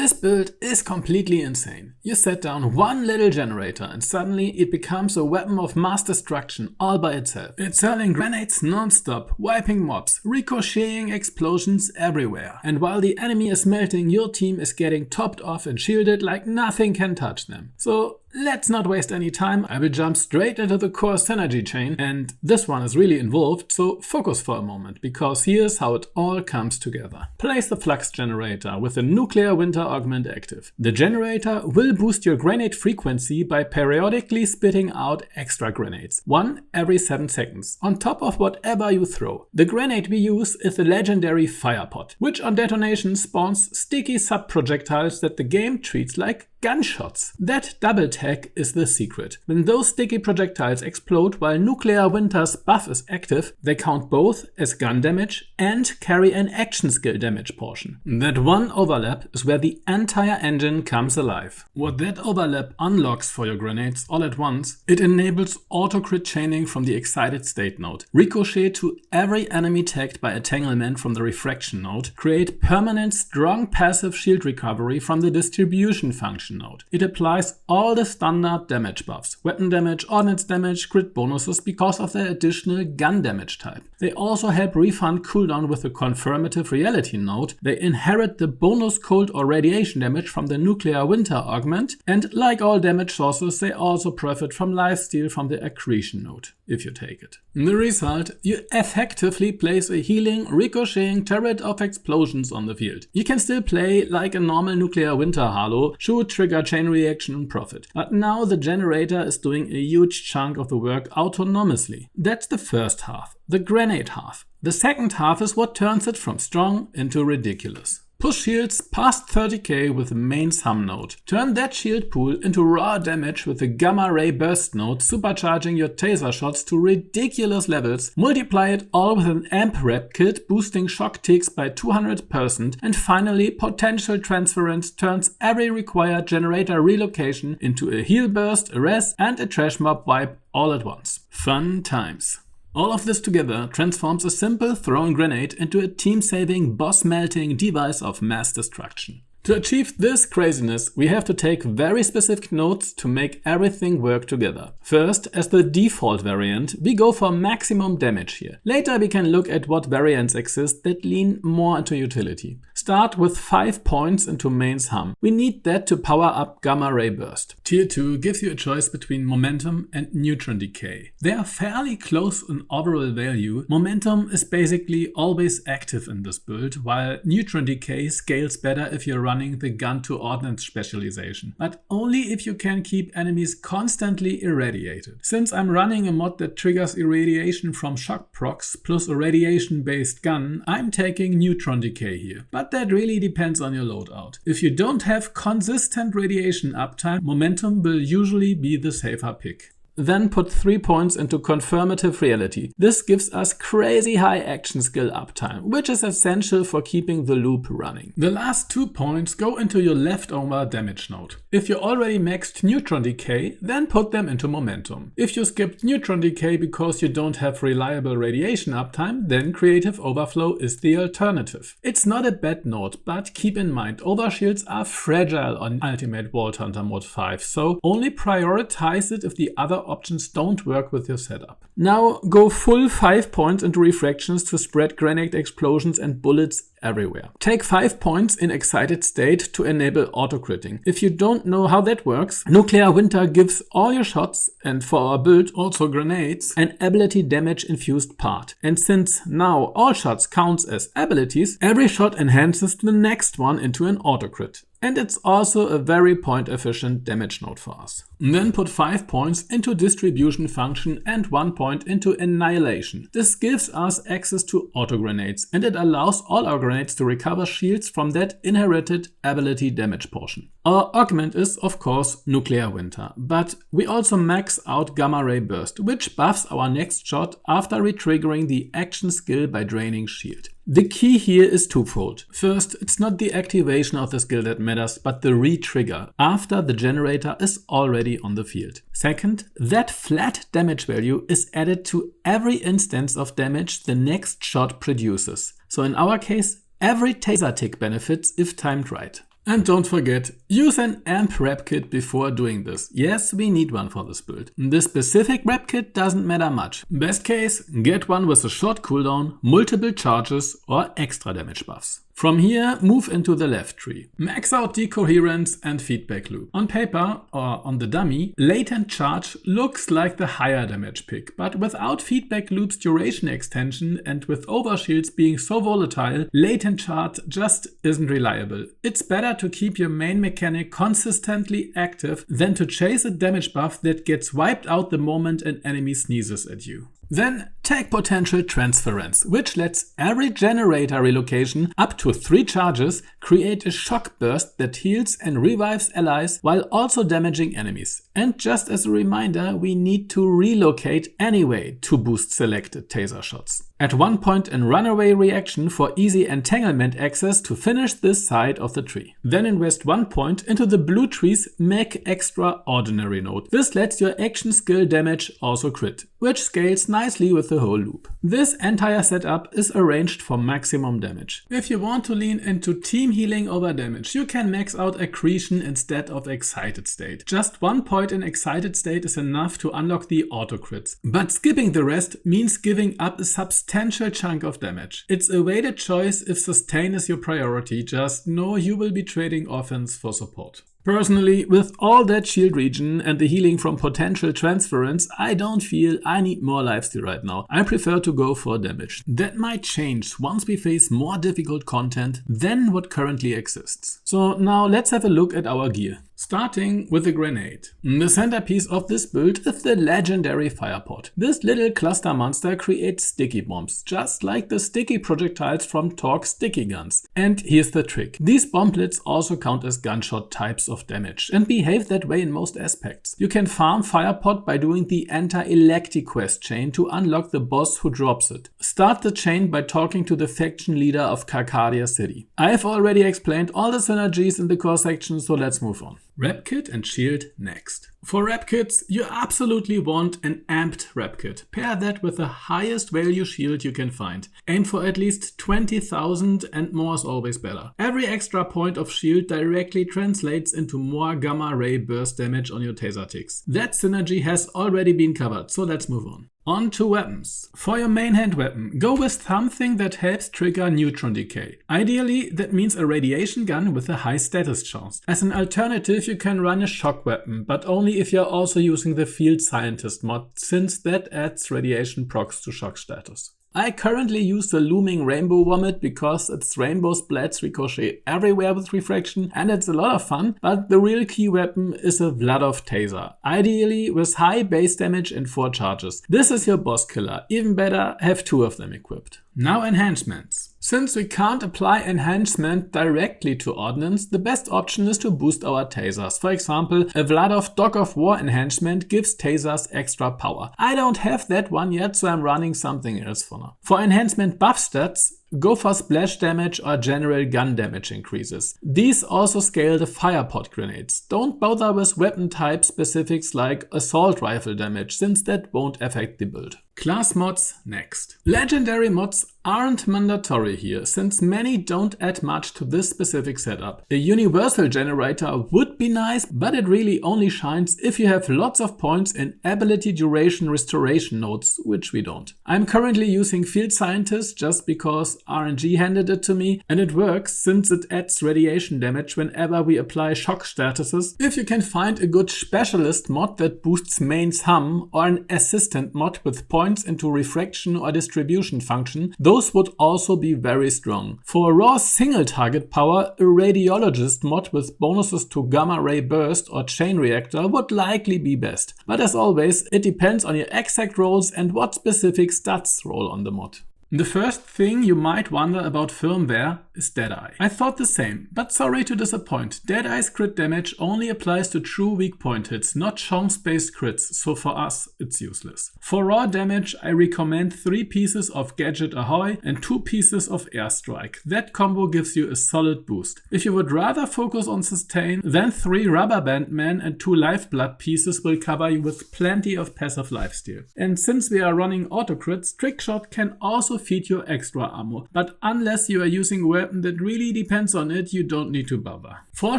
This build is completely insane. You set down one little generator and suddenly it becomes a weapon of mass destruction all by itself. It's hurling grenades non-stop, wiping mobs, ricocheting explosions everywhere. And while the enemy is melting, your team is getting topped off and shielded like nothing can touch them. So let's not waste any time. I will jump straight into the core synergy chain, and this one is really involved, so focus for a moment, because here's how it all comes together. Place the flux generator with the nuclear winter augment active. The generator will boost your grenade frequency by periodically spitting out extra grenades, one every 7 seconds, on top of whatever you throw. The grenade we use is the legendary Firepot, which on detonation spawns sticky sub-projectiles that the game treats like gunshots. That double tag is the secret. When those sticky projectiles explode while Nuclear Winter's buff is active, they count both as gun damage and carry an action skill damage portion. That one overlap is where the entire engine comes alive. What that overlap unlocks for your grenades all at once, it enables auto-crit chaining from the excited state node, ricochet to every enemy tagged by entanglement from the refraction node, create permanent strong passive shield recovery from the distribution function node. It applies all the standard damage buffs, weapon damage, ordnance damage, crit bonuses because of their additional gun damage type. They also help refund cooldown with the confirmative reality node. They inherit the bonus cold or radiation damage from the nuclear winter augment, and like all damage sources, they also profit from lifesteal from the accretion node, if you take it. The result, you effectively place a healing, ricocheting turret of explosions on the field. You can still play like a normal nuclear winter Harlow, shoot, trigger, chain reaction and profit. But now the generator is doing a huge chunk of the work autonomously. That's the first half, the grenade half. The second half is what turns it from strong into ridiculous. Push shields past 30k with the main sum node. Turn that shield pool into raw damage with the gamma ray burst node, supercharging your taser shots to ridiculous levels. Multiply it all with an amp Repkit, boosting shock ticks by 200%. And finally, potential transference turns every required generator relocation into a heal burst, a res, and a trash mob wipe all at once. Fun times. All of this together transforms a simple thrown grenade into a team-saving, boss-melting device of mass destruction. To achieve this craziness, we have to take very specific notes to make everything work together. First, as the default variant, we go for maximum damage here. Later we can look at what variants exist that lean more into utility. Start with 5 points into mains hum. We need that to power up Gamma Ray Burst. Tier 2 gives you a choice between momentum and neutron decay. They are fairly close in overall value. Momentum is basically always active in this build, while neutron decay scales better if you're running the gun to ordnance specialization, but only if you can keep enemies constantly irradiated. Since I'm running a mod that triggers irradiation from shock procs plus a radiation based gun, I'm taking neutron decay here, but that really depends on your loadout. If you don't have consistent radiation uptime, momentum will usually be the safer pick. Then put 3 points into confirmative reality. This gives us crazy high action skill uptime, which is essential for keeping the loop running. The last 2 points go into your leftover damage node. If you already maxed neutron decay, then put them into momentum. If you skipped neutron decay because you don't have reliable radiation uptime, then creative overflow is the alternative. It's not a bad node, but keep in mind overshields are fragile on Ultimate Vault Hunter Mod 5, so only prioritize it if the other options don't work with your setup. Now go full 5 points into refractions to spread grenade explosions and bullets everywhere. Take 5 points in excited state to enable auto-critting. If you don't know how that works, Nuclear Winter gives all your shots, and for our build also grenades, an ability damage infused part. And since now all shots counts as abilities, every shot enhances the next one into an auto-crit. And it's also a very point efficient damage node for us. Then put 5 points into distribution function and 1 point into annihilation. This gives us access to auto grenades, and it allows all our grenades to recover shields from that inherited ability damage portion. Our augment is of course Nuclear Winter, but we also max out Gamma Ray Burst, which buffs our next shot after retriggering the action skill by draining shield. The key here is twofold. First, it's not the activation of the skill that matters, but the re-trigger after the generator is already on the field. Second, that flat damage value is added to every instance of damage the next shot produces. So in our case, every taser tick benefits if timed right. And don't forget, use an amp Repkit before doing this. Yes, we need one for this build. The specific Repkit doesn't matter much. Best case, get one with a short cooldown, multiple charges or extra damage buffs. From here, move into the left tree. Max out decoherence and feedback loop. On paper, or on the dummy, latent charge looks like the higher damage pick, but without feedback loop's duration extension and with overshields being so volatile, latent charge just isn't reliable. It's better to keep your main mechanic consistently active than to chase a damage buff that gets wiped out the moment an enemy sneezes at you. Then take potential transference, which lets every generator relocation up to 3 charges create a shock burst that heals and revives allies while also damaging enemies. And just as a reminder, we need to relocate anyway to boost selected taser shots. At one point in runaway reaction for easy entanglement access to finish this side of the tree. Then invest 1 point into the blue tree's Make Extraordinary node. This lets your action skill damage also crit, which scales nicely with the whole loop. This entire setup is arranged for maximum damage. If you want to lean into team healing over damage, you can max out accretion instead of excited state. Just 1 point in excited state is enough to unlock the auto crits. But skipping the rest means giving up a substantial chunk of damage. It's a weighted choice if sustain is your priority, just know you will be trading offense for support. Personally, with all that shield regen and the healing from potential transference, I don't feel I need more lifesteal right now. I prefer to go for damage. That might change once we face more difficult content than what currently exists. So now let's have a look at our gear. Starting with the grenade. The centerpiece of this build is the legendary Firepot. This little cluster monster creates sticky bombs, just like the sticky projectiles from Torque's sticky guns. And here's the trick. These bomblets also count as gunshot types of damage and behave that way in most aspects. You can farm Firepot by doing the Enter Electi quest chain to unlock the boss who drops it. Start the chain by talking to the faction leader of Carcadia City. I've already explained all the synergies in the core section, so let's move on. Repkit and Shield next. For Repkits, you absolutely want an amped Repkit. Pair that with the highest value shield you can find. Aim for at least 20,000 and more is always better. Every extra point of shield directly translates into more gamma ray burst damage on your taser ticks. That synergy has already been covered, so let's move on. On to weapons. For your main hand weapon, go with something that helps trigger neutron decay. Ideally, that means a radiation gun with a high status chance. As an alternative, you can run a shock weapon, but only if you're also using the Field Scientist mod, since that adds radiation procs to shock status. I currently use the Looming Rainbow Vomit because its rainbow splats ricochet everywhere with refraction and it's a lot of fun, but the real key weapon is a Vladov Taser, ideally with high base damage and 4 charges. This is your boss killer, even better, have 2 of them equipped. Now enhancements. Since we can't apply enhancement directly to Ordnance, the best option is to boost our tasers. For example, a Vladov Dog of War enhancement gives tasers extra power. I don't have that one yet, so I'm running something else for now. For enhancement buff stats, go for splash damage or general gun damage increases. These also scale the Firepot grenades. Don't bother with weapon type specifics like assault rifle damage, since that won't affect the build. Class mods next. Legendary mods aren't mandatory here, since many don't add much to this specific setup. A universal generator would be nice, but it really only shines if you have lots of points in ability duration restoration nodes, which we don't. I'm currently using Field Scientist just because RNG handed it to me, and it works since it adds radiation damage whenever we apply shock statuses. If you can find a good specialist mod that boosts main's hum or an assistant mod with points into refraction or distribution function, those would also be very strong. For raw single target power, a radiologist mod with bonuses to gamma ray burst or chain reactor would likely be best. But as always, it depends on your exact roles and what specific stats roll on the mod. The first thing you might wonder about firmware is Deadeye. I thought the same, but sorry to disappoint. Deadeye's crit damage only applies to true weak point hits, not chance-based crits, so for us, it's useless. For raw damage, I recommend 3 pieces of Gadget Ahoy and 2 pieces of Airstrike. That combo gives you a solid boost. If you would rather focus on sustain, then 3 Rubber Band Men and 2 Lifeblood pieces will cover you with plenty of passive lifesteal. And since we are running auto crits, Trickshot can also feed your extra ammo, but unless you are using weapon that really depends on it, you don't need to bother. For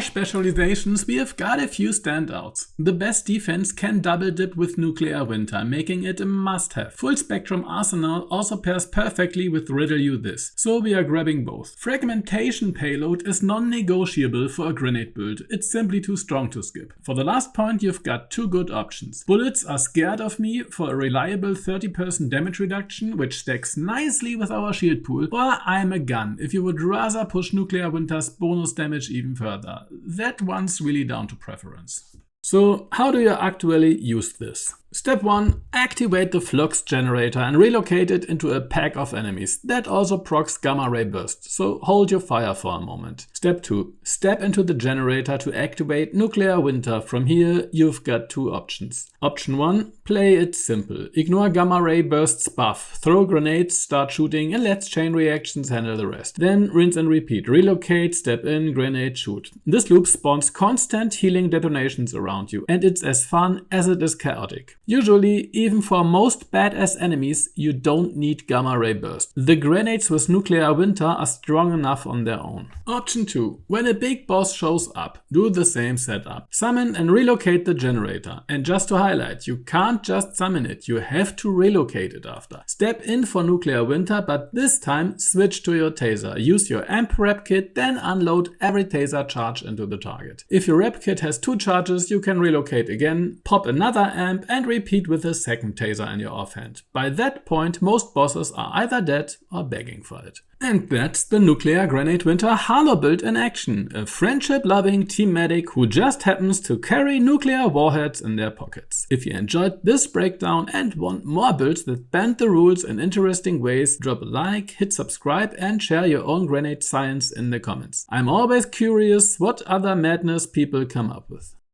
specializations, we have got a few standouts. The best defense can double dip with nuclear winter, making it a must-have. Full spectrum arsenal also pairs perfectly with riddle you this, so we are grabbing both. Fragmentation payload is non-negotiable for a grenade build, it's simply too strong to skip. For the last point, you've got two good options. Bullets are scared of me for a reliable 30% damage reduction, which stacks nicely with our shield pool, or I'm a gun, if you would rather push nuclear winter's bonus damage even further. That one's really down to preference. So how do you actually use this? Step 1. Activate the flux generator and relocate it into a pack of enemies. That also procs gamma ray burst, so hold your fire for a moment. Step 2. Step into the generator to activate nuclear winter. From here you've got two options. Option 1. Play it simple. Ignore gamma ray burst's buff. Throw grenades, start shooting, and let chain reactions handle the rest. Then rinse and repeat. Relocate, step in, grenade, shoot. This loop spawns constant healing detonations around you, and it's as fun as it is chaotic. Usually, even for most badass enemies, you don't need gamma ray burst. The grenades with nuclear winter are strong enough on their own. Option 2. When a big boss shows up, do the same setup. Summon and relocate the generator. And just to highlight, you can't just summon it, you have to relocate it after. Step in for nuclear winter, but this time switch to your taser. Use your amp repkit, then unload every taser charge into the target. If your repkit has 2 charges, you can relocate again, pop another amp, and repeat with a second taser in your offhand. By that point, most bosses are either dead or begging for it. And that's the Nuclear Grenade Winter Harlow build in action. A friendship-loving team medic who just happens to carry nuclear warheads in their pockets. If you enjoyed this breakdown and want more builds that bend the rules in interesting ways, drop a like, hit subscribe, and share your own grenade science in the comments. I'm always curious what other madness people come up with.